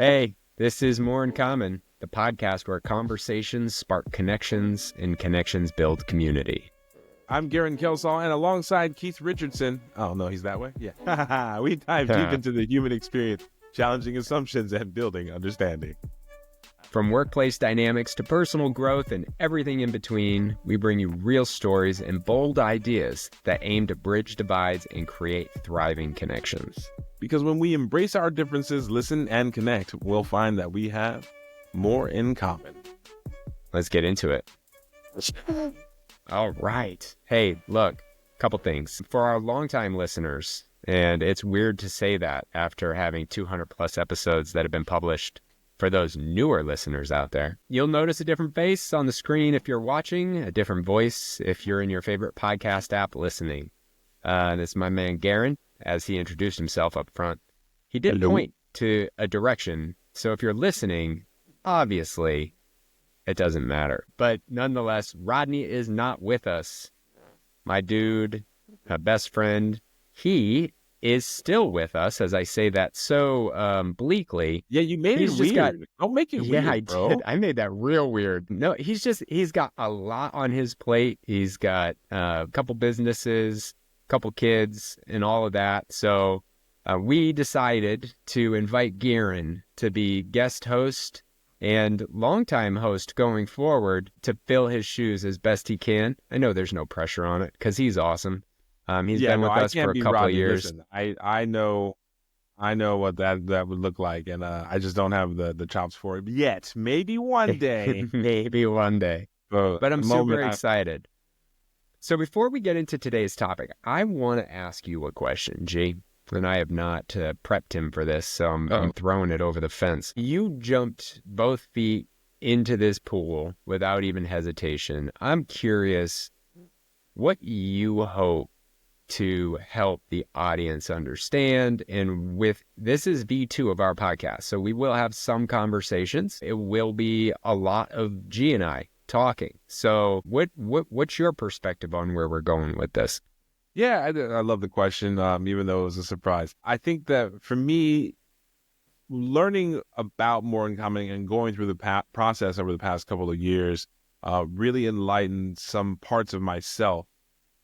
Hey, this is More in Common, the podcast where conversations spark connections and connections build community. I'm Gerren and alongside Keith Richardson, oh no, he's that way? Yeah. We dive deep into the human experience, challenging assumptions and building understanding. From workplace dynamics to personal growth and everything in between, we bring you real stories and bold ideas that aim to bridge divides and create thriving connections. Because when we embrace our differences, listen, and connect, we'll find that we have more in common. Let's get into it. All right. Hey, look, couple things. For our longtime listeners, and it's weird to say that after having 200 plus episodes that have been published, for those newer listeners out there, you'll notice a different face on the screen if you're watching, a different voice if you're in your favorite podcast app listening. This is my man Gerren, as he introduced himself up front. He did point to a direction, so if you're listening, obviously, it doesn't matter. But nonetheless, Rodney is not with us. My dude, my best friend, he is still with us, as I say that so bleakly. Yeah, you made it weird. Don't make it weird, Yeah, I bro. did. I made that real weird. No, he's got a lot on his plate. He's got a couple businesses, couple kids, and all of that. So we decided to invite Gerren to be guest host and longtime host going forward to fill his shoes as best he can. I know there's no pressure on it because he's awesome. He's been with us for a couple of years. Listen, I know what that would look like, and I just don't have the chops for it yet. Maybe one day. Maybe one day. But I'm super excited. So before we get into today's topic, I want to ask you a question, G. And I have not prepped him for this, so I'm throwing it over the fence. You jumped both feet into this pool without even hesitation. I'm curious what you hope to help the audience understand. And this is V2 of our podcast, so we will have some conversations. It will be a lot of G and I talking. So what's your perspective on where we're going with this? Yeah, I love the question, even though it was a surprise. I think that for me, learning about More in Common and going through the process over the past couple of years really enlightened some parts of myself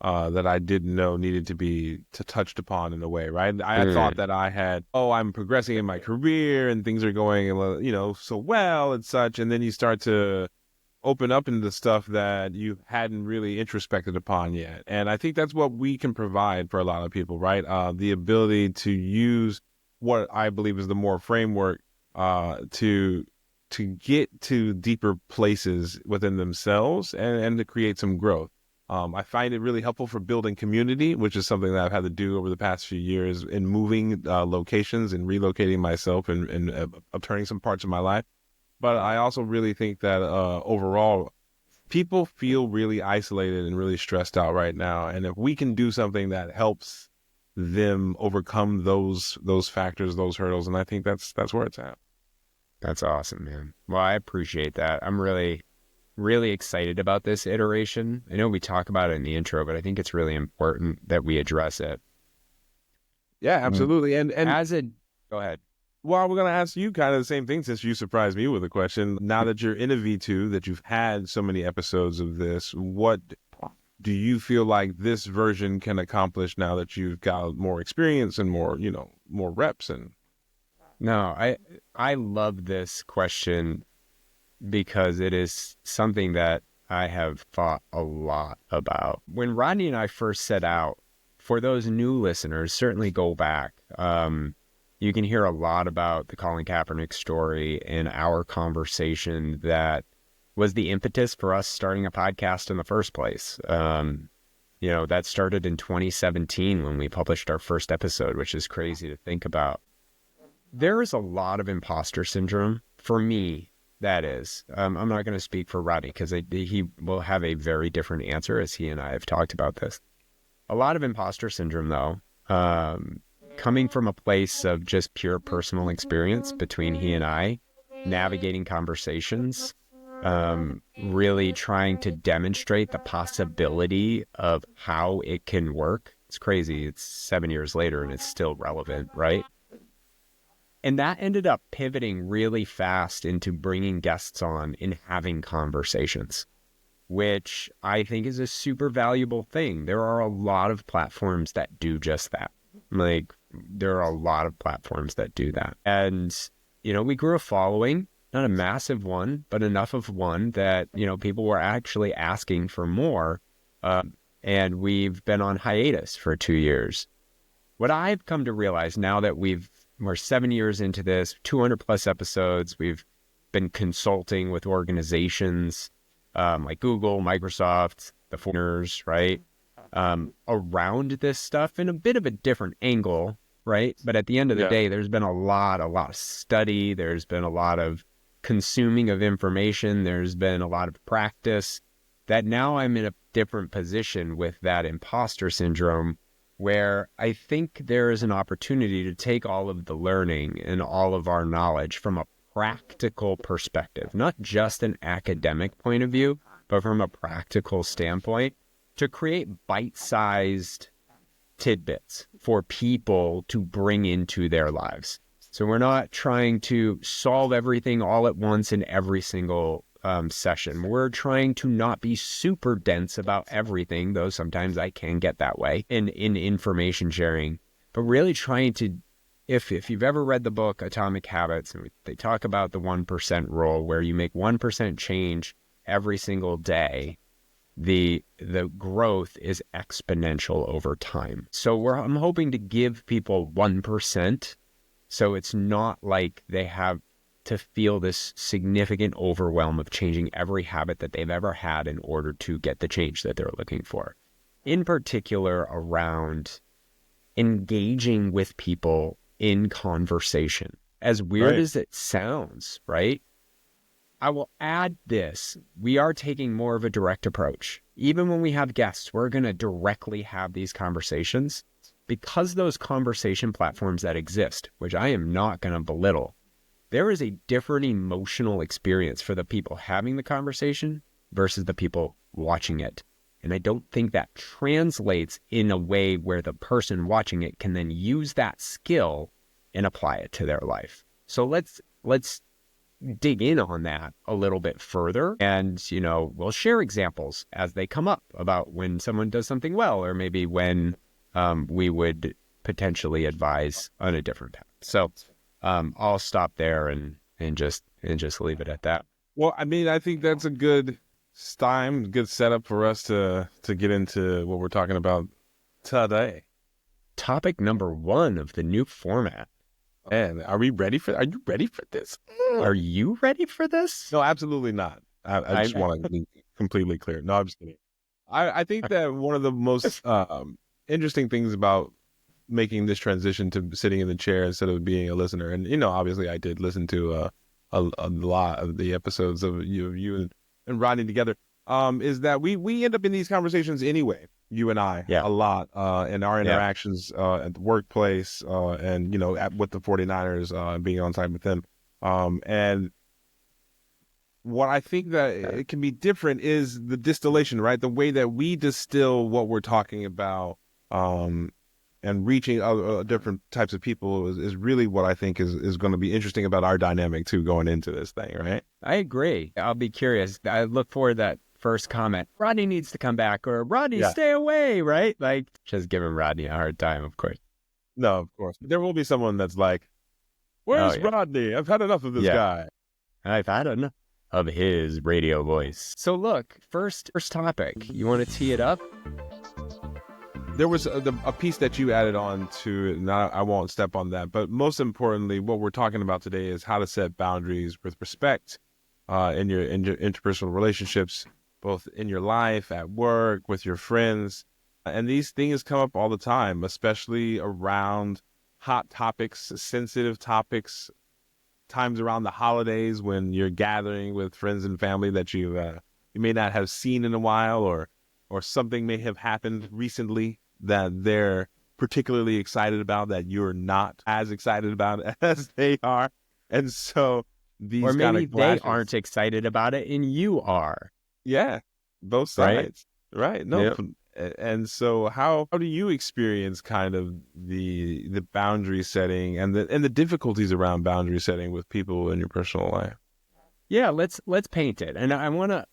that I didn't know needed to be touched upon in a way, right? I had thought that I'm progressing in my career and things are going, so well and such. And then you start to open up into stuff that you hadn't really introspected upon yet. And I think that's what we can provide for a lot of people, right? The ability to use what I believe is the more framework to get to deeper places within themselves and to create some growth. I find it really helpful for building community, which is something that I've had to do over the past few years in moving locations and relocating myself and upturning some parts of my life. But I also really think that overall, people feel really isolated and really stressed out right now. And if we can do something that helps them overcome those factors, those hurdles, and I think that's where it's at. That's awesome, man. Well, I appreciate that. I'm really excited about this iteration. I know we talk about it in the intro, but I think it's really important that we address it. Yeah, absolutely. And go ahead. Well, we're going to ask you kind of the same thing since you surprised me with a question. Now that you're in a V2, that you've had so many episodes of this, what do you feel like this version can accomplish now that you've got more experience and more reps? And no, I love this question because it is something that I have thought a lot about. When Rodney and I first set out, for those new listeners, certainly go back. You can hear a lot about the Colin Kaepernick story and our conversation that was the impetus for us starting a podcast in the first place. That started in 2017 when we published our first episode, which is crazy to think about. There is a lot of imposter syndrome for me. That is. I'm not going to speak for Rodney because he will have a very different answer as he and I have talked about this. A lot of imposter syndrome, though, coming from a place of just pure personal experience between he and I, navigating conversations, really trying to demonstrate the possibility of how it can work. It's crazy. It's 7 years later and it's still relevant, right? And that ended up pivoting really fast into bringing guests on and having conversations, which I think is a super valuable thing. There are a lot of platforms that do just that. Like, there are a lot of platforms that do that. And, we grew a following, not a massive one, but enough of one that, people were actually asking for more. And we've been on hiatus for 2 years. What I've come to realize now that we're 7 years into this, 200 plus episodes, we've been consulting with organizations like Google, Microsoft, the foreigners, right? Around this stuff in a bit of a different angle, right? But at the end of the day, there's been a lot of study. There's been a lot of consuming of information. There's been a lot of practice that now I'm in a different position with that imposter syndrome, where I think there is an opportunity to take all of the learning and all of our knowledge from a practical perspective, not just an academic point of view, but from a practical standpoint, to create bite-sized tidbits for people to bring into their lives. So we're not trying to solve everything all at once in every single session. We're trying to not be super dense about everything, though sometimes I can get that way in information sharing, but really trying to, if you've ever read the book Atomic Habits, and they talk about the 1% rule, where you make 1% change every single day, the growth is exponential over time. So I'm hoping to give people 1%, so it's not like they have to feel this significant overwhelm of changing every habit that they've ever had in order to get the change that they're looking for. In particular, around engaging with people in conversation. As weird as it sounds, right? I will add this. We are taking more of a direct approach. Even when we have guests, we're going to directly have these conversations, because those conversation platforms that exist, which I am not going to belittle, there is a different emotional experience for the people having the conversation versus the people watching it. And I don't think that translates in a way where the person watching it can then use that skill and apply it to their life. So let's dig in on that a little bit further. And, we'll share examples as they come up about when someone does something well, or maybe when we would potentially advise on a different path. So I'll stop there and just leave it at that. Well, I mean, I think that's a good setup for us to get into what we're talking about today. Topic number 1 of the new format. And are you ready for this? Are you ready for this? No, absolutely not. I just want to be completely clear. No, I'm just kidding. I think that one of the most interesting things about making this transition to sitting in the chair instead of being a listener, and obviously I did listen to a lot of the episodes of you and Rodney together, is that we end up in these conversations anyway, you and I, a lot in our interactions at the workplace, and with the 49ers, being on site with them, and what I think that it can be different is the distillation, right? The way that we distill what we're talking about, and reaching other different types of people is really what I think is going to be interesting about our dynamic too, going into this thing, right? I agree. I'll be curious. I look forward to that first comment. Rodney needs to come back, or Rodney, stay away, right? Like, just giving Rodney a hard time, of course. No, of course. There will be someone that's like, where's Rodney? I've had enough of this guy. I've had enough of his radio voice. So look, first topic. You want to tee it up? There was a piece that you added on to it, and I won't step on that. But most importantly, what we're talking about today is how to set boundaries with respect in your interpersonal relationships, both in your life, at work, with your friends. And these things come up all the time, especially around hot topics, sensitive topics, times around the holidays when you're gathering with friends and family that you may not have seen in a while, or something may have happened recently that they're particularly excited about that you're not as excited about as they are. And so these or maybe kind of clashes, they aren't excited about it and you are. both sides, right? No, And so how do you experience kind of the boundary setting and the difficulties around boundary setting with people in your personal life? Yeah, let's paint it. And I wanna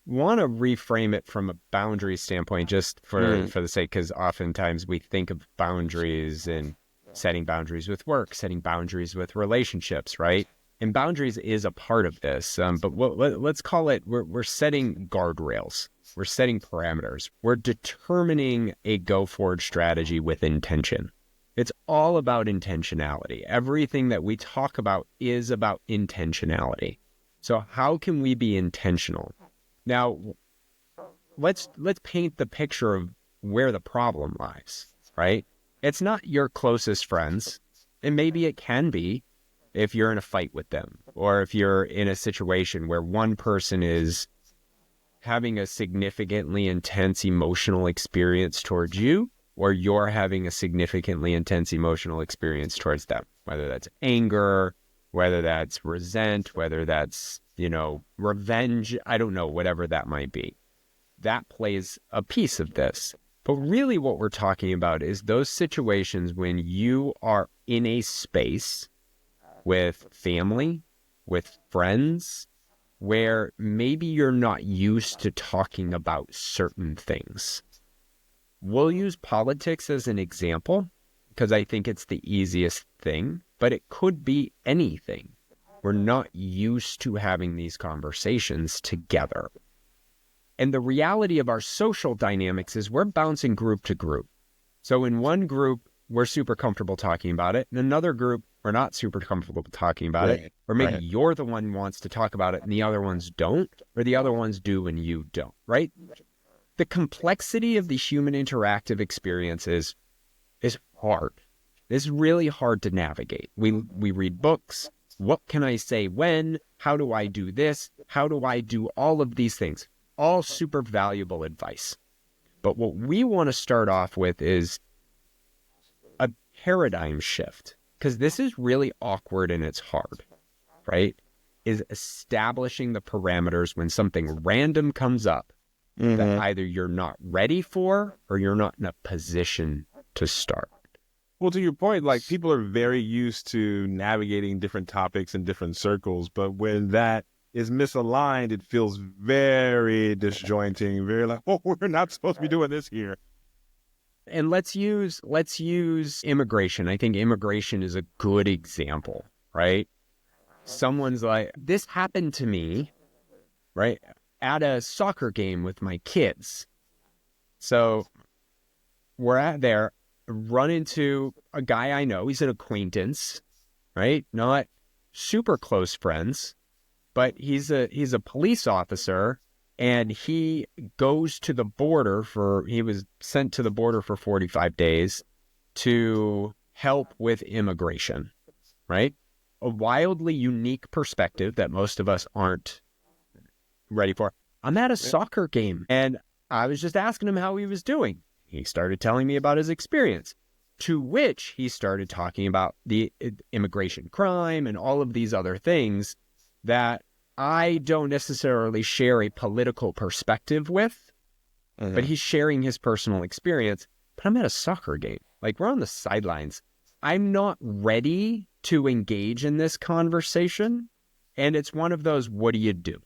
reframe it from a boundary standpoint, just Mm, for the sake, because oftentimes we think of boundaries and setting boundaries with work, setting boundaries with relationships, right? And boundaries is a part of this. But let's call it, we're setting guardrails. We're setting parameters. We're determining a go forward strategy with intention. It's all about intentionality. Everything that we talk about is about intentionality. So how can we be intentional? Now, let's paint the picture of where the problem lies, right? It's not your closest friends, and maybe it can be if you're in a fight with them, or if you're in a situation where one person is having a significantly intense emotional experience towards you, or you're having a significantly intense emotional experience towards them, whether that's anger, whether that's resent, whether that's, revenge, I don't know, whatever that might be. That plays a piece of this. But really, what we're talking about is those situations when you are in a space with family, with friends, where maybe you're not used to talking about certain things. We'll use politics as an example because I think it's the easiest thing, but it could be anything. We're not used to having these conversations together. And the reality of our social dynamics is we're bouncing group to group. So in one group, we're super comfortable talking about it. In another group, we're not super comfortable talking about it. right, Or maybe right. you're the one who wants to talk about it and the other ones don't, or the other ones do and you don't, right? The complexity of the human interactive experience is hard. It's really hard to navigate. We read books. What can I say when? How do I do this? How do I do all of these things? All super valuable advice. But what we want to start off with is a paradigm shift, because this is really awkward and it's hard, right? Is establishing the parameters when something random comes up that Hmm. either you're not ready for or you're not in a position to start. Well, to your point, like people are very used to navigating different topics in different circles, but when that is misaligned, it feels very disjointing, very like, oh, we're not supposed to be doing this here. And let's use immigration. I think immigration is a good example, right? Someone's like, this happened to me, right? At a soccer game with my kids. So we're at there, run into a guy I know. He's an acquaintance, right? Not super close friends, but he's a police officer, and he was sent to the border for 45 days to help with immigration, right? A wildly unique perspective that most of us aren't ready for. I'm at a Yeah. soccer game and I was just asking him how he was doing. He started telling me about his experience, to which he started talking about the immigration crime and all of these other things that I don't necessarily share a political perspective with, but Hmm. he's sharing his personal experience. But I'm at a soccer game. Like, we're on the sidelines. I'm not ready to engage in this conversation. And it's one of those, what do you do?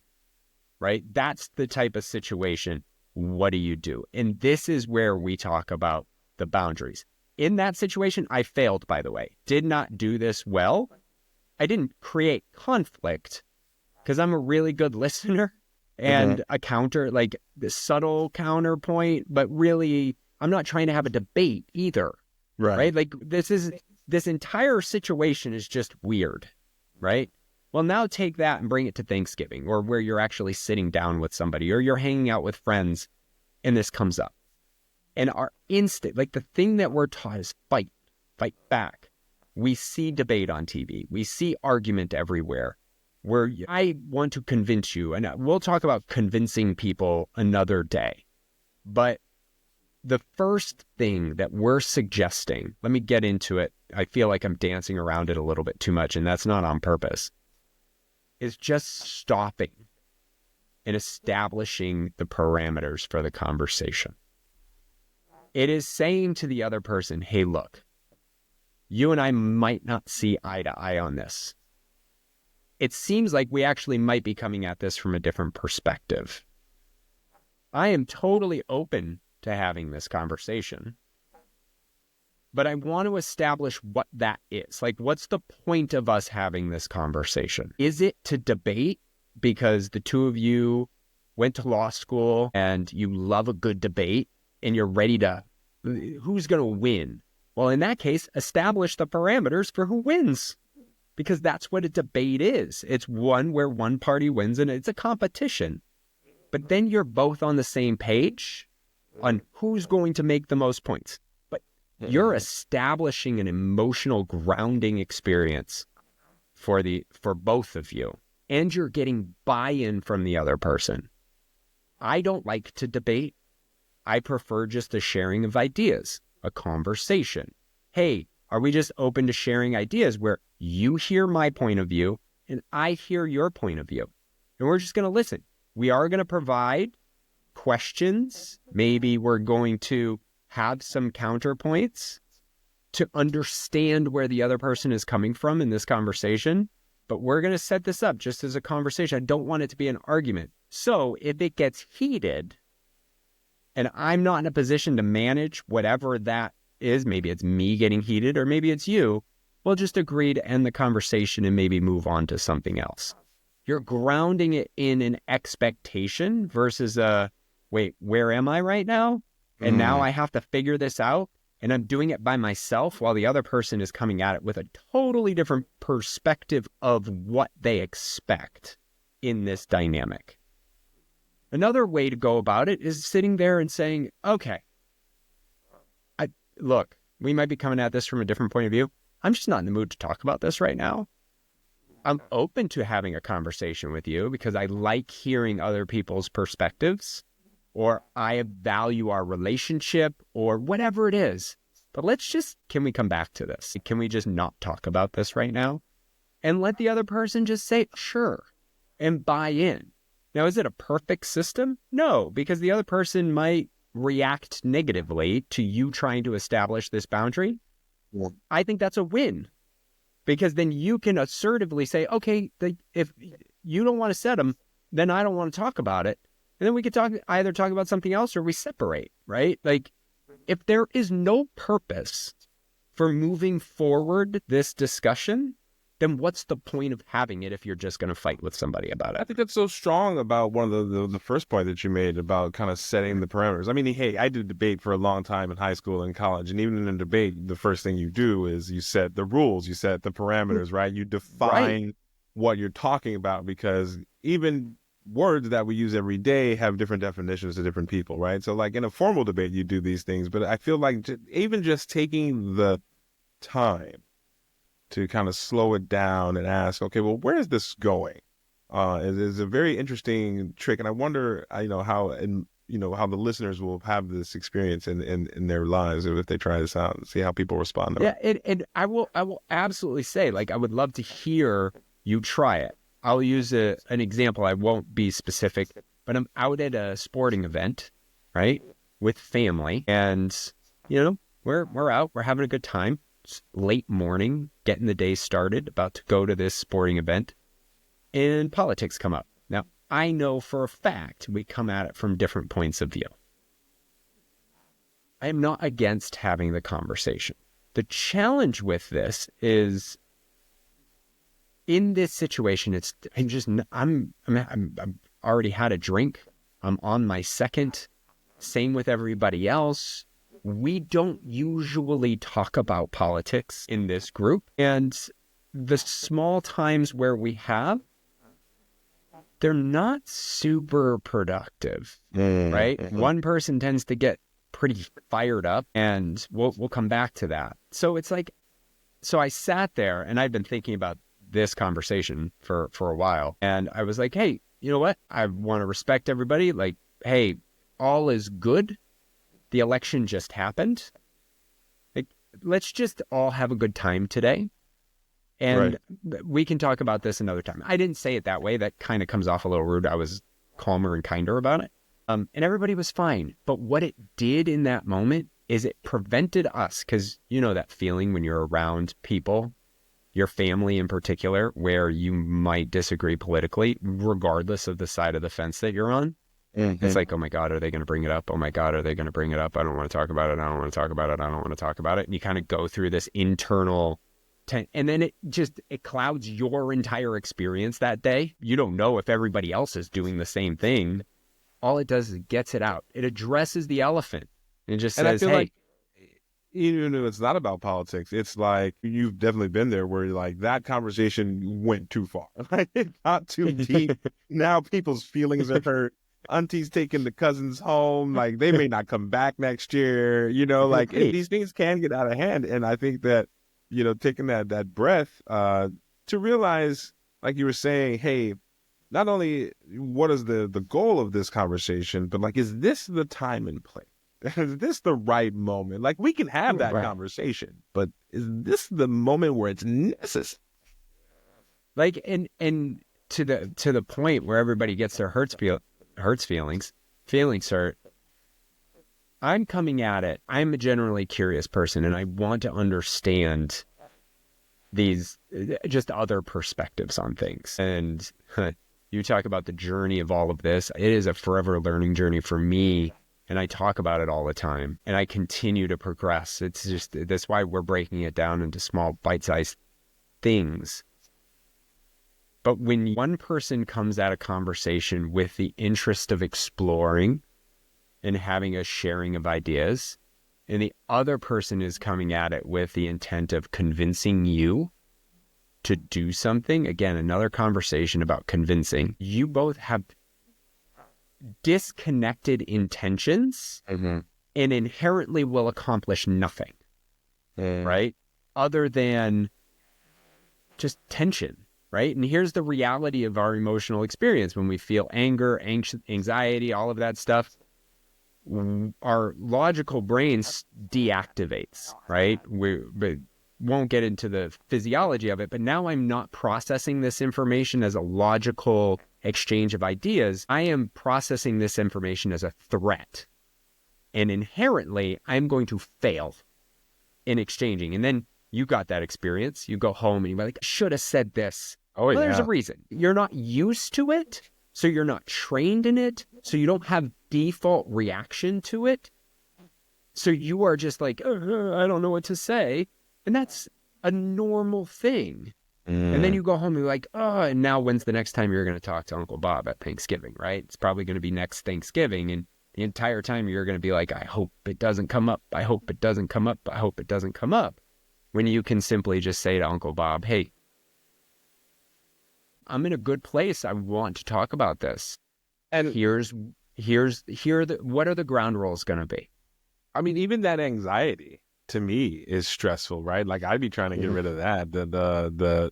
Right? That's the type of situation. What do you do? And this is where we talk about the boundaries. In that situation, I failed, by the way. Did not do this well. I didn't create conflict because I'm a really good listener Hmm. and a counter, like the subtle counterpoint, but really, I'm not trying to have a debate either, Right. right? Like, this entire situation is just weird, right? Well, now take that and bring it to Thanksgiving, or where you're actually sitting down with somebody or you're hanging out with friends and this comes up. And our instinct, like the thing that we're taught is fight, fight back. We see debate on TV. We see argument everywhere. Where I want to convince you, and we'll talk about convincing people another day. But the first thing that we're suggesting, let me get into it. I feel like I'm dancing around it a little bit too much, and that's not on purpose, is just stopping and establishing the parameters for the conversation. It is saying to the other person, hey, look, you and I might not see eye to eye on this. It seems like we actually might be coming at this from a different perspective. I am totally open to having this conversation, but I want to establish what that is. Like, what's the point of us having this conversation? Is it to debate because the two of you went to law school and you love a good debate and you're ready to, who's going to win? Well, in that case, establish the parameters for who wins, because that's what a debate is. It's one where one party wins and it's a competition. But then you're both on the same page on who's going to make the most points. But you're establishing an emotional grounding experience for both of you. And you're getting buy-in from the other person. I don't like to debate. I prefer just the sharing of ideas, a conversation. Hey, are we just open to sharing ideas where you hear my point of view and I hear your point of view? And we're just going to listen. We are going to provide questions. Maybe we're going to have some counterpoints to understand where the other person is coming from in this conversation. But we're going to set this up just as a conversation. I don't want it to be an argument. So if it gets heated and I'm not in a position to manage whatever that is, maybe it's me getting heated or maybe it's you, we'll just agree to end the conversation and maybe move on to something else. You're grounding it in an expectation versus a, wait, where am I right now? And now I have to figure this out. And I'm doing it by myself while the other person is coming at it with a totally different perspective of what they expect in this dynamic. Another way to go about it is sitting there and saying, okay, look, we might be coming at this from a different point of view. I'm just not in the mood to talk about this right now. I'm open to having a conversation with you because I like hearing other people's perspectives, or I value our relationship, or whatever it is. But can we come back to this? Can we just not talk about this right now? And let the other person just say, sure, and buy in. Now, is it a perfect system? No, because the other person might react negatively to you trying to establish this boundary. Yeah. I think that's a win, because then you can assertively say, okay, if you don't want to set them, then I don't want to talk about it. And then we could either talk about something else or we separate, right? Like, if there is no purpose for moving forward this discussion, then what's the point of having it if you're just going to fight with somebody about it? I think that's so strong about one of the first point that you made about kind of setting the parameters. I mean, hey, I did debate for a long time in high school and college, and even in a debate, the first thing you do is you set the rules, you set the parameters, right? You define what you're talking about, because even words that we use every day have different definitions to different people, right? So like in a formal debate, you do these things, but I feel like even just taking the time to kind of slow it down and ask, okay, well, where is this going? Is a very interesting trick, and I wonder, how the listeners will have this experience in their lives if they try this out and see how people respond to it. Yeah, and I will absolutely say, like, I would love to hear you try it. I'll use an example. I won't be specific, but I'm out at a sporting event, right, with family, and we're out, we're having a good time. It's late morning, getting the day started, about to go to this sporting event, and politics come up. Now, I know for a fact we come at it from different points of view. I am not against having the conversation. The challenge with this is, in this situation, I'm already had a drink. I'm on my second. Same with everybody else. We don't usually talk about politics in this group. And the small times where we have, they're not super productive, right? Mm-hmm. One person tends to get pretty fired up, and we'll come back to that. So it's like, so I sat there and I've been thinking about this conversation for a while. And I was like, hey, you know what? I want to respect everybody. Like, hey, all is good. The election just happened. Like, let's just all have a good time today. And we can talk about this another time. I didn't say it that way. That kind of comes off a little rude. I was calmer and kinder about it. And everybody was fine. But what it did in that moment is it prevented us, because you know that feeling when you're around people, your family in particular, where you might disagree politically, regardless of the side of the fence that you're on. It's Mm-hmm. like, oh my God, are they going to bring it up? Oh my God, are they going to bring it up? I don't want to talk about it. I don't want to talk about it. I don't want to talk about it. And you kind of go through this internal and then it clouds your entire experience that day. You don't know if everybody else is doing the same thing. All it does is it gets it out. It addresses the elephant and just And I says, feel like hey, even if it's not about politics, it's like you've definitely been there where like that conversation went too far. Like it got too deep. Now people's feelings are hurt. Auntie's taking the cousins home. Like they may not come back next year. Like right. these things can get out of hand. And I think that, taking that breath to realize, like you were saying, hey, not only what is the goal of this conversation, but like, is this the time and place? Is this the right moment? Like we can have that Right. conversation, but is this the moment where it's necessary? Like, and to the point where everybody gets their feelings hurt. I'm coming at it. I'm a generally curious person, and I want to understand these just other perspectives on things. And you talk about the journey of all of this. It is a forever learning journey for me. And I talk about it all the time, and I continue to progress. It's just, that's why we're breaking it down into small bite-sized things. But when one person comes at a conversation with the interest of exploring and having a sharing of ideas, and the other person is coming at it with the intent of convincing you to do something, again, another conversation about convincing, you both have disconnected intentions Mm-hmm. and inherently will accomplish nothing, Mm. right? Other than just tension, right? And here's the reality of our emotional experience when we feel anger, anxiety, all of that stuff. Our logical brain deactivates, right? But won't get into the physiology of it, but now I'm not processing this information as a logical exchange of ideas. I am processing this information as a threat. And inherently, I'm going to fail in exchanging. And then you got that experience. You go home and you're like, should have said this. Oh Well, there's a yeah. reason. You're not used to it. So you're not trained in it. So you don't have default reaction to it. So you are just like, I don't know what to say. And that's a normal thing. And then Mm. you go home and you're like, oh, and now when's the next time you're going to talk to Uncle Bob at Thanksgiving, right? It's probably going to be next Thanksgiving. And the entire time you're going to be like, I hope it doesn't come up. I hope it doesn't come up. I hope it doesn't come up. When you can simply just say to Uncle Bob, hey, I'm in a good place. I want to talk about this. And Here's, what are the ground rules going to be? I mean, even that anxiety to me is stressful, right? Like I'd be trying to get rid of that. The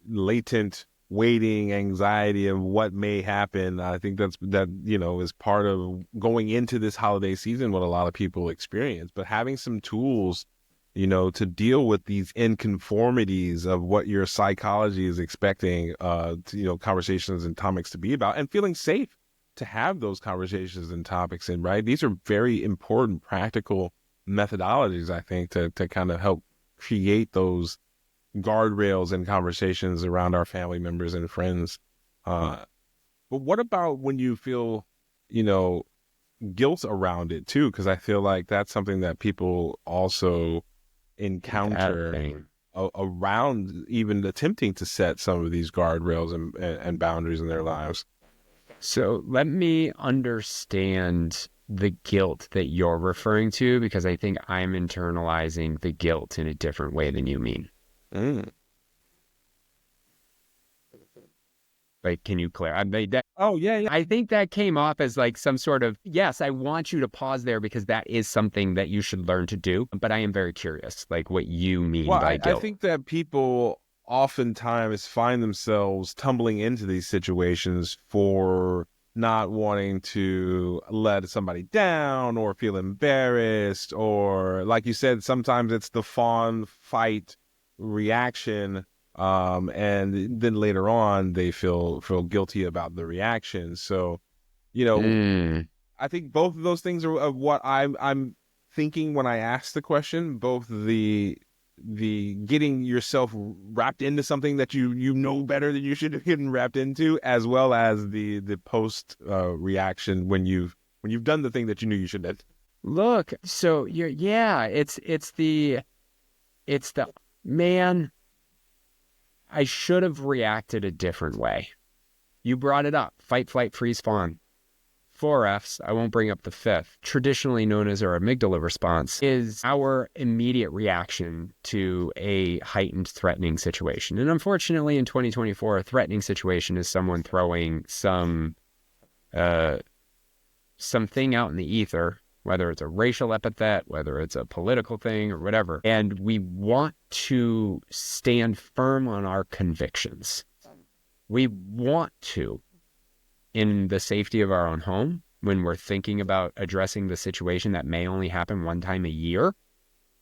latent waiting anxiety of what may happen. I think that is part of going into this holiday season, what a lot of people experience. But having some tools, to deal with these inconformities of what your psychology is expecting, conversations and topics to be about, and feeling safe to have those conversations and topics in, right? These are very important practical methodologies, I think, to kind of help create those guardrails and conversations around our family members and friends. But what about when you feel, you know, guilt around it too? Because I feel like that's something that people also That encounter thing. around even attempting to set some of these guardrails and boundaries in their lives. So let me understand the guilt that you're referring to, because I think I'm internalizing the guilt in a different way than you mean. Mm. Like, can you clarify? Oh yeah, yeah. I think that came off as like some sort of, yes, I want you to pause there because that is something that you should learn to do. But I am very curious, like what you mean Well, by I guilt. think that people oftentimes find themselves tumbling into these situations for not wanting to let somebody down or feel embarrassed, or like you said, sometimes it's the fawn fight reaction, and then later on they feel guilty about the reaction. So, you know, Mm, I think both of those things are what I'm thinking when I asked the question, both the getting yourself wrapped into something that you know better than you should have gotten wrapped into, as well as the post reaction when you've done the thing that you knew you shouldn't have. Look, so it's the man, I should have reacted a different way. You brought it up. Fight, flight, freeze, fawn. 4Fs, I won't bring up the fifth, traditionally known as our amygdala response, is our immediate reaction to a heightened threatening situation. And unfortunately, in 2024, a threatening situation is someone throwing something out in the ether, whether it's a racial epithet, whether it's a political thing or whatever. And we want to stand firm on our convictions. We want to, in the safety of our own home, when we're thinking about addressing the situation that may only happen one time a year.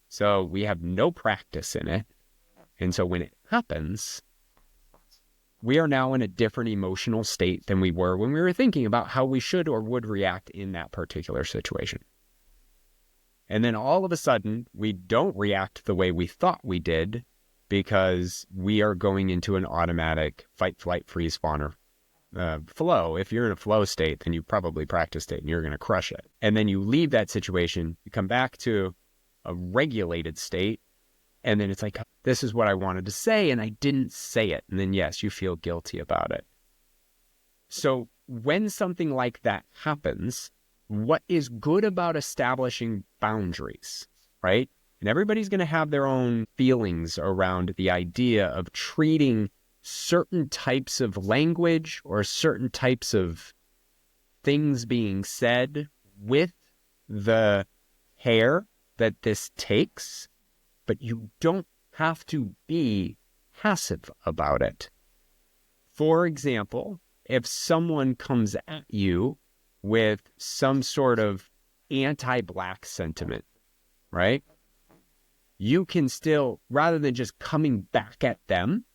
So we have no practice in it. And so when it happens, we are now in a different emotional state than we were when we were thinking about how we should or would react in that particular situation. And then all of a sudden, we don't react the way we thought we did because we are going into an automatic fight, flight, freeze, fawn, flow. If you're in a flow state, then you probably practiced it and you're going to crush it. And then you leave that situation, you come back to a regulated state, and then it's like, this is what I wanted to say, and I didn't say it. And then, yes, you feel guilty about it. So when something like that happens, what is good about establishing boundaries, right? And everybody's going to have their own feelings around the idea of treating certain types of language or certain types of things being said with the care that this takes, but you don't have to be passive about it. For example, if someone comes at you with some sort of anti-Black sentiment, right? You can still, rather than just coming back at them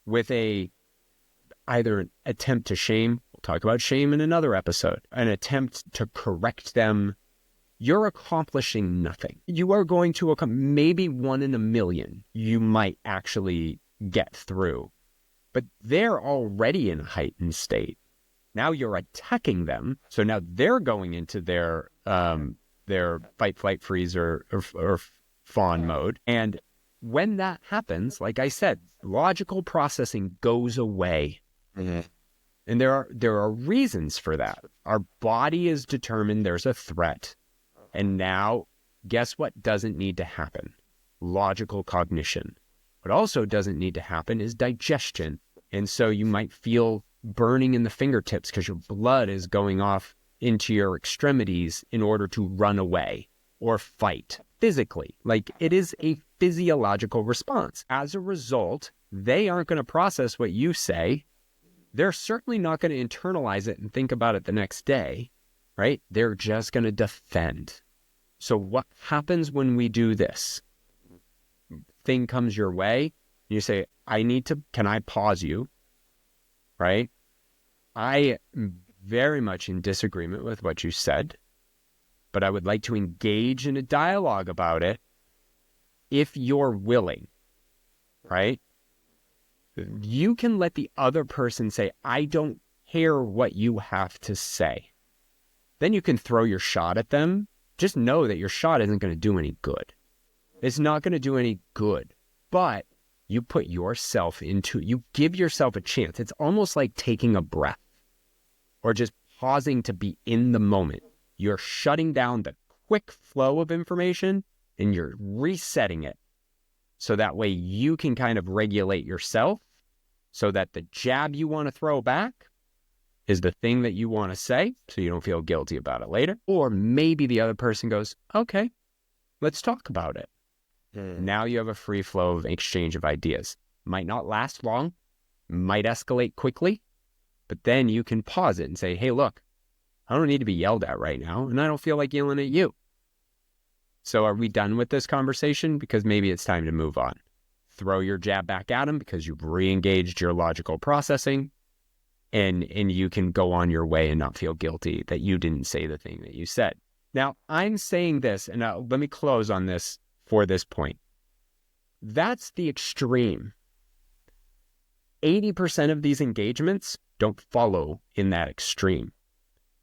with either an attempt to shame, we'll talk about shame in another episode, an attempt to correct them, you're accomplishing nothing. You are going to, maybe 1 in a million, you might actually get through. But they're already in a heightened state. Now you're attacking them. So now they're going into their fight, flight, freeze, or fawn mode. And when that happens, like I said, logical processing goes away. Mm-hmm. And there are reasons for that. Our body is determined there's a threat. And now, guess what doesn't need to happen? Logical cognition. What also doesn't need to happen is digestion. And so you might feel burning in the fingertips because your blood is going off into your extremities in order to run away or fight physically. Like, it is a physiological response. As a result, they aren't going to process what you say. They're certainly not going to internalize it and think about it the next day, right? They're just going to defend. So what happens when we do this? Thing comes your way, you say, can I pause you? Right? I am very much in disagreement with what you said, but I would like to engage in a dialogue about it if you're willing, right? You can let the other person say, I don't care what you have to say. Then you can throw your shot at them. Just know that your shot isn't going to do any good. It's not going to do any good, but you put yourself you give yourself a chance. It's almost like taking a breath or just pausing to be in the moment. You're shutting down the quick flow of information and you're resetting it. So that way you can kind of regulate yourself so that the jab you want to throw back is the thing that you want to say so you don't feel guilty about it later. Or maybe the other person goes, okay, let's talk about it. Now you have a free flow of exchange of ideas. Might not last long, might escalate quickly, but then you can pause it and say, hey, look, I don't need to be yelled at right now, and I don't feel like yelling at you. So are we done with this conversation? Because maybe it's time to move on. Throw your jab back at him because you've re-engaged your logical processing, and you can go on your way and not feel guilty that you didn't say the thing that you said. Now, I'm saying this, and let me close on this for this point. That's the extreme. 80% of these engagements don't follow in that extreme.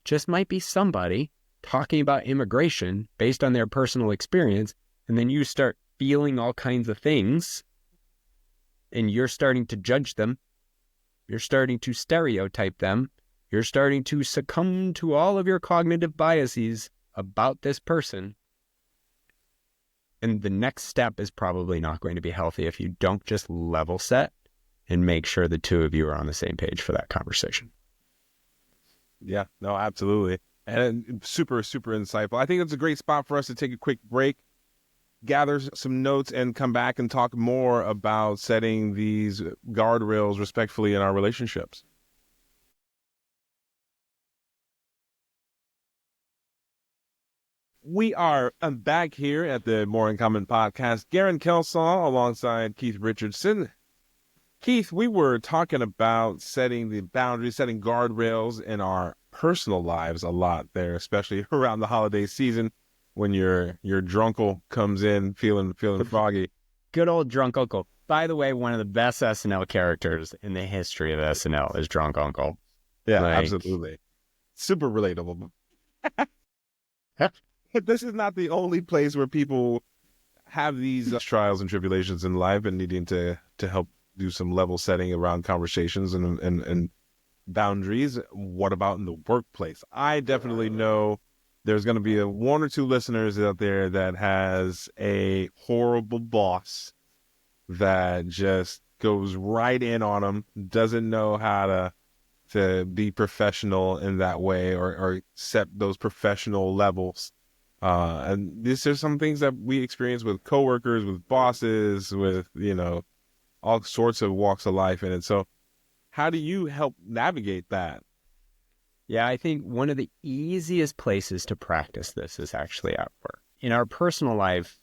Just might be somebody talking about immigration based on their personal experience, and then you start feeling all kinds of things, and you're starting to judge them. You're starting to stereotype them. You're starting to succumb to all of your cognitive biases about this person. And the next step is probably not going to be healthy if you don't just level set and make sure the two of you are on the same page for that conversation. Yeah, no, absolutely. And super, super insightful. I think it's a great spot for us to take a quick break, gather some notes, and come back and talk more about setting these guardrails respectfully in our relationships. We are back here at the More in Common podcast. Gerren Kelsall alongside Keith Richardson. Keith, we were talking about setting the boundaries, setting guardrails in our personal lives a lot there, especially around the holiday season when your drunkle comes in feeling froggy. Good old drunk uncle. By the way, one of the best SNL characters in the history of SNL is Drunk Uncle. Yeah, absolutely. Super relatable. This is not the only place where people have these trials and tribulations in life and needing to help do some level setting around conversations and boundaries. What about in the workplace? I definitely know there's going to be one or two listeners out there that has a horrible boss that just goes right in on them, doesn't know how to be professional in that way or set those professional levels. And these are some things that we experience with coworkers, with bosses, with, all sorts of walks of life in it. So how do you help navigate that? Yeah, I think one of the easiest places to practice this is actually at work. In our personal life,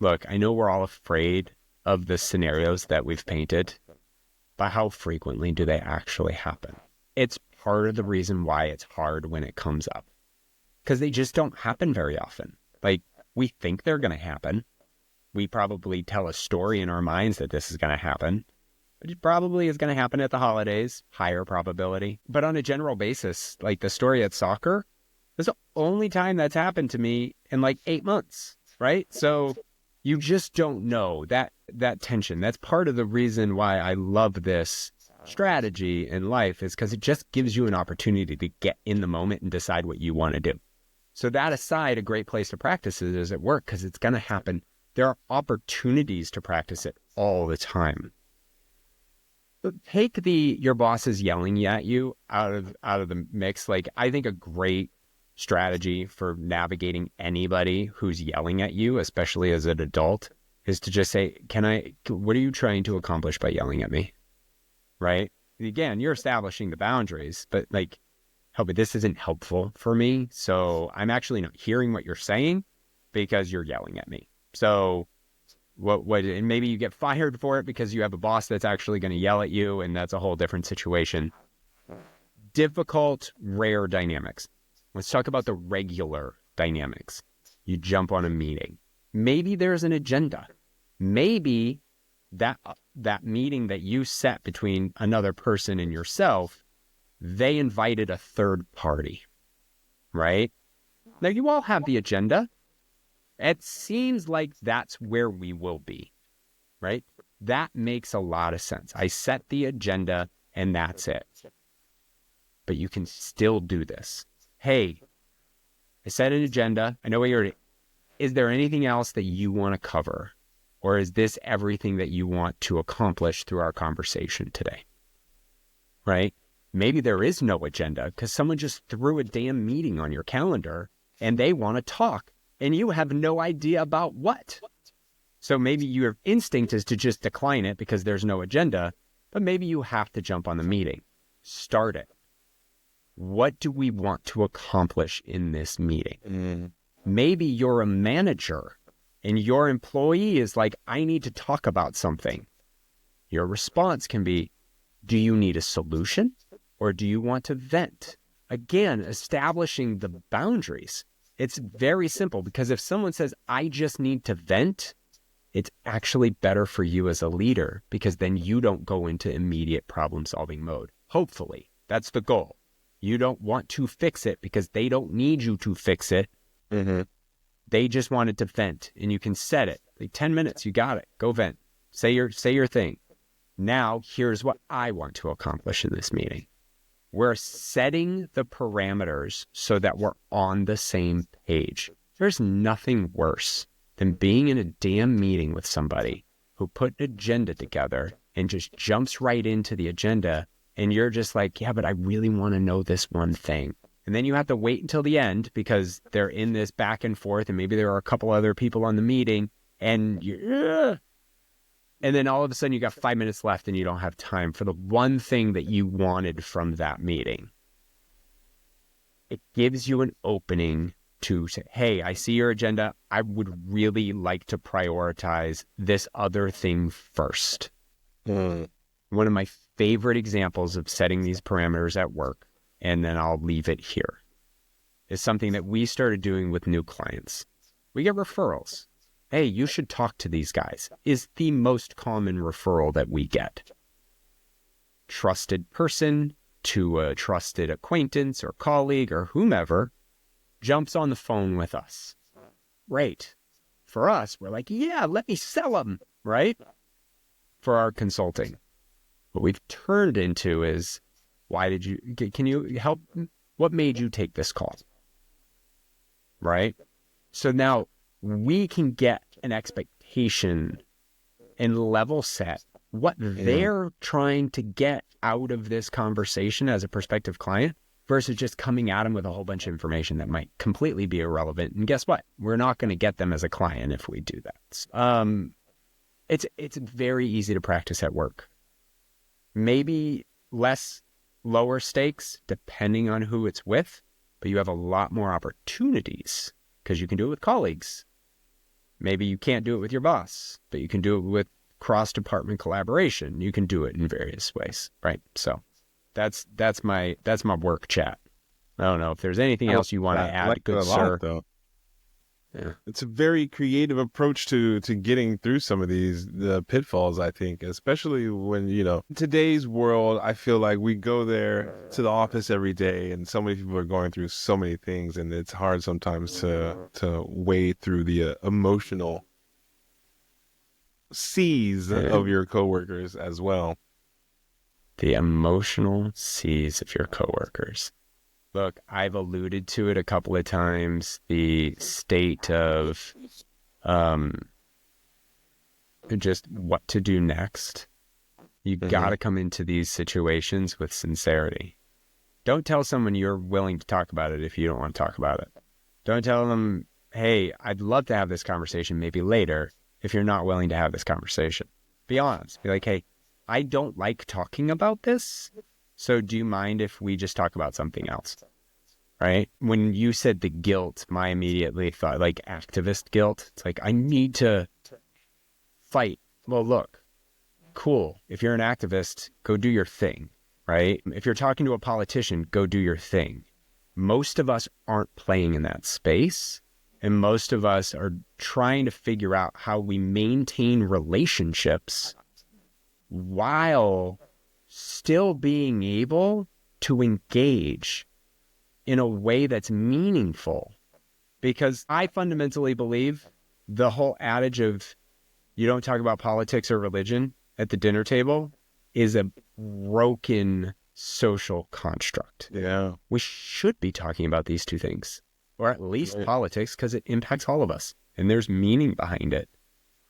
look, I know we're all afraid of the scenarios that we've painted, but how frequently do they actually happen? It's part of the reason why it's hard when it comes up, because they just don't happen very often. Like, we think they're going to happen. We probably tell a story in our minds that this is going to happen. It probably is going to happen at the holidays, higher probability. But on a general basis, like the story at soccer, that's the only time that's happened to me in like 8 months, right? So you just don't know that tension. That's part of the reason why I love this strategy in life, is because it just gives you an opportunity to get in the moment and decide what you want to do. So that aside, a great place to practice it is at work, because it's going to happen. There are opportunities to practice it all the time. Take your boss is yelling at you out of the mix. Like, I think a great strategy for navigating anybody who's yelling at you, especially as an adult, is to just say, what are you trying to accomplish by yelling at me? Right? Again, you're establishing the boundaries, but like, this isn't helpful for me. So I'm actually not hearing what you're saying because you're yelling at me. So and maybe you get fired for it because you have a boss that's actually going to yell at you, and that's a whole different situation. Difficult, rare dynamics. Let's talk about the regular dynamics. You jump on a meeting. Maybe there's an agenda. Maybe that meeting that you set between another person and yourself, they invited a third party, right? Now, you all have the agenda. It seems like that's where we will be, right? That makes a lot of sense. I set the agenda and that's it. But you can still do this. Hey, I set an agenda. I know what you're... Is there anything else that you want to cover? Or is this everything that you want to accomplish through our conversation today? Right? Maybe there is no agenda because someone just threw a damn meeting on your calendar and they want to talk. And you have no idea about what. So maybe your instinct is to just decline it because there's no agenda, but maybe you have to jump on the meeting. Start it. What do we want to accomplish in this meeting? Maybe you're a manager and your employee is like, I need to talk about something. Your response can be, do you need a solution or do you want to vent? Again, establishing the boundaries. It's very simple, because if someone says, I just need to vent, it's actually better for you as a leader, because then you don't go into immediate problem solving mode. Hopefully, that's the goal. You don't want to fix it because they don't need you to fix it. Mm-hmm. They just wanted to vent, and you can set it. Like 10 minutes, you got it. Go vent. Say your thing. Now, here's what I want to accomplish in this meeting. We're setting the parameters so that we're on the same page. There's nothing worse than being in a damn meeting with somebody who put an agenda together and just jumps right into the agenda, and you're just like, yeah, but I really want to know this one thing. And then you have to wait until the end because they're in this back and forth, and maybe there are a couple other people on the meeting, and then all of a sudden you got 5 minutes left and you don't have time for the one thing that you wanted from that meeting. It gives you an opening to say, hey, I see your agenda. I would really like to prioritize this other thing first. One of my favorite examples of setting these parameters at work, and then I'll leave it here, is something that we started doing with new clients. We get referrals. Hey, you should talk to these guys, is the most common referral that we get. Trusted person to a trusted acquaintance or colleague or whomever jumps on the phone with us. Great. For us, we're like, yeah, let me sell them, right? For our consulting. What we've turned into is, can you help? What made you take this call? Right? So now we can get an expectation and level set what they're trying to get out of this conversation as a prospective client versus just coming at them with a whole bunch of information that might completely be irrelevant. And guess what? We're not going to get them as a client if we do that. It's very easy to practice at work. Maybe lower stakes depending on who it's with, but you have a lot more opportunities because you can do it with colleagues. Maybe you can't do it with your boss, but you can do it with cross-department collaboration. You can do it in various ways, right? So that's my work chat. I don't know if there's anything else you want to add, good sir. Though. Yeah. It's a very creative approach to getting through some of the pitfalls, I think, especially when, in today's world, I feel like we go there to the office every day and so many people are going through so many things, and it's hard sometimes to wade through the emotional seas of your coworkers as well. The emotional seas of your coworkers. Look, I've alluded to it a couple of times, the state of just what to do next. You got to come into these situations with sincerity. Don't tell someone you're willing to talk about it if you don't want to talk about it. Don't tell them, hey, I'd love to have this conversation maybe later, if you're not willing to have this conversation. Be honest. Be like, hey, I don't like talking about this. So do you mind if we just talk about something else? Right? When you said the guilt, my immediately thought like activist guilt. It's like, I need to fight. Well, look, cool. If you're an activist, go do your thing, right? If you're talking to a politician, go do your thing. Most of us aren't playing in that space. And most of us are trying to figure out how we maintain relationships while still being able to engage in a way that's meaningful. Because I fundamentally believe the whole adage of you don't talk about politics or religion at the dinner table is a broken social construct. Yeah. We should be talking about these two things, or at least politics, because it impacts all of us and there's meaning behind it.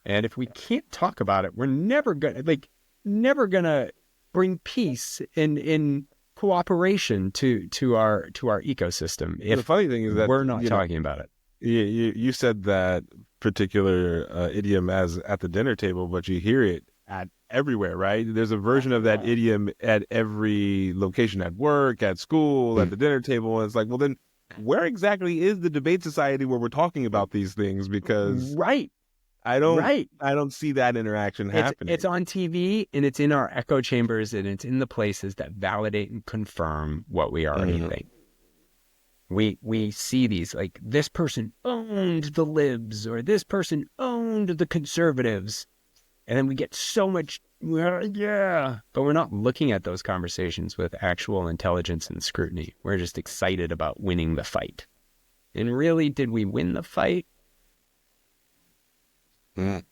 And if we can't talk about it, we're never gonna bring peace in cooperation to our ecosystem. If the funny thing is that we're not talking about it. You said that particular idiom as at the dinner table, but you hear it at everywhere, right? There's a version of that idiom at every location, at work, at school, at the dinner table. And it's like, well, then where exactly is the debate society where we're talking about these things? Because I don't see that interaction happening. It's on TV and it's in our echo chambers and it's in the places that validate and confirm what we already think. We see these like this person owned the libs or this person owned the conservatives. And then we get so much, well, yeah. But we're not looking at those conversations with actual intelligence and scrutiny. We're just excited about winning the fight. And really, did we win the fight? Mm.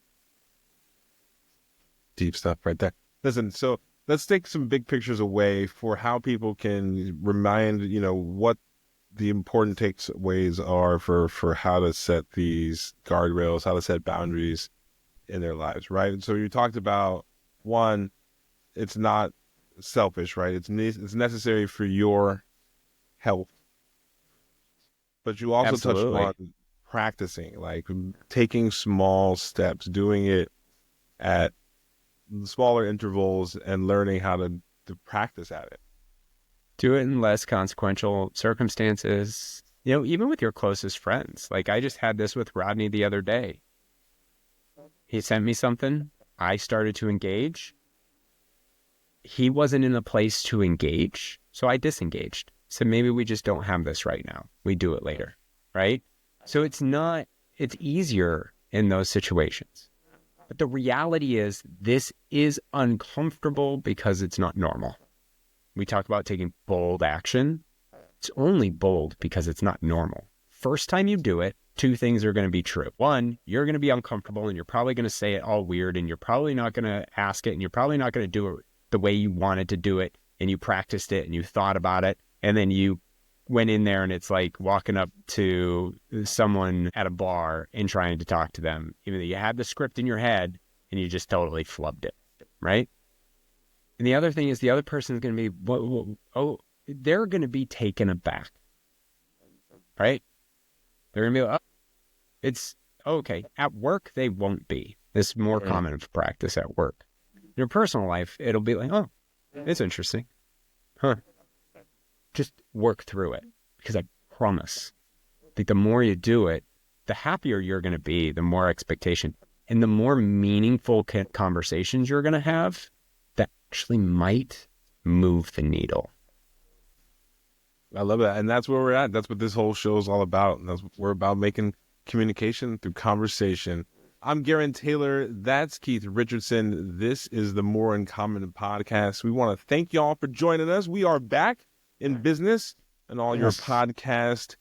Deep stuff right there. Listen, so let's take some big pictures away for how people can remind, what the important takeaways are for how to set these guardrails, how to set boundaries in their lives, right? So you talked about one, it's not selfish, right? It's necessary for your health, but you also touched on Absolutely. practicing, like taking small steps, doing it at smaller intervals, and learning how to practice at it. Do it in less consequential circumstances. Even with your closest friends. Like I just had this with Rodney the other day. He sent me something. I started to engage. He wasn't in a place to engage, so I disengaged. So maybe we just don't have this right now. We do it later, right? So it's easier in those situations. But the reality is this is uncomfortable because it's not normal. We talk about taking bold action. It's only bold because it's not normal. First time you do it, two things are going to be true. One, you're going to be uncomfortable and you're probably going to say it all weird and you're probably not going to ask it and you're probably not going to do it the way you wanted to do it and you practiced it and you thought about it and then you went in there and it's like walking up to someone at a bar and trying to talk to them. Even though you had the script in your head and you just totally flubbed it, right? And the other thing is the other person is going to be, they're going to be taken aback, right? They're going to be like, it's okay. At work, they won't be. This is more Mm. common of practice at work. In your personal life, it'll be like, oh, it's interesting. Huh. Just work through it because I promise, like the more you do it, the happier you're going to be, the more expectation and the more meaningful conversations you're going to have that actually might move the needle. I love that. And that's where we're at. That's what this whole show is all about. And that's what we're about, making communication through conversation. I'm Gerren Taylor. That's Keith Richardson. This is the More in Common podcast. We want to thank y'all for joining us. We are back in business, and all your Yes. podcast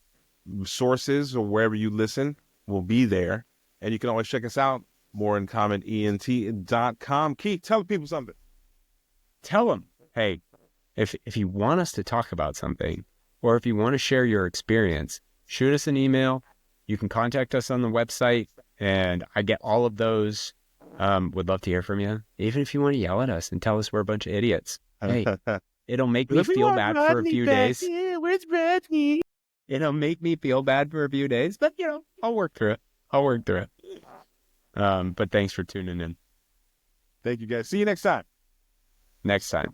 sources or wherever you listen will be there. And you can always check us out, moreincommonent.com. Keith, tell the people something. Tell them, hey, if you want us to talk about something or if you want to share your experience, shoot us an email. You can contact us on the website and I get all of those. Would love to hear from you. Even if you want to yell at us and tell us we're a bunch of idiots. Hey, it'll make me We feel want bad for a Rodney few back. days. Yeah, where's Rodney? It'll make me feel bad for a few days, but I'll work through it. I'll work through it. But thanks for tuning in. Thank you, guys. See you next time. Next time.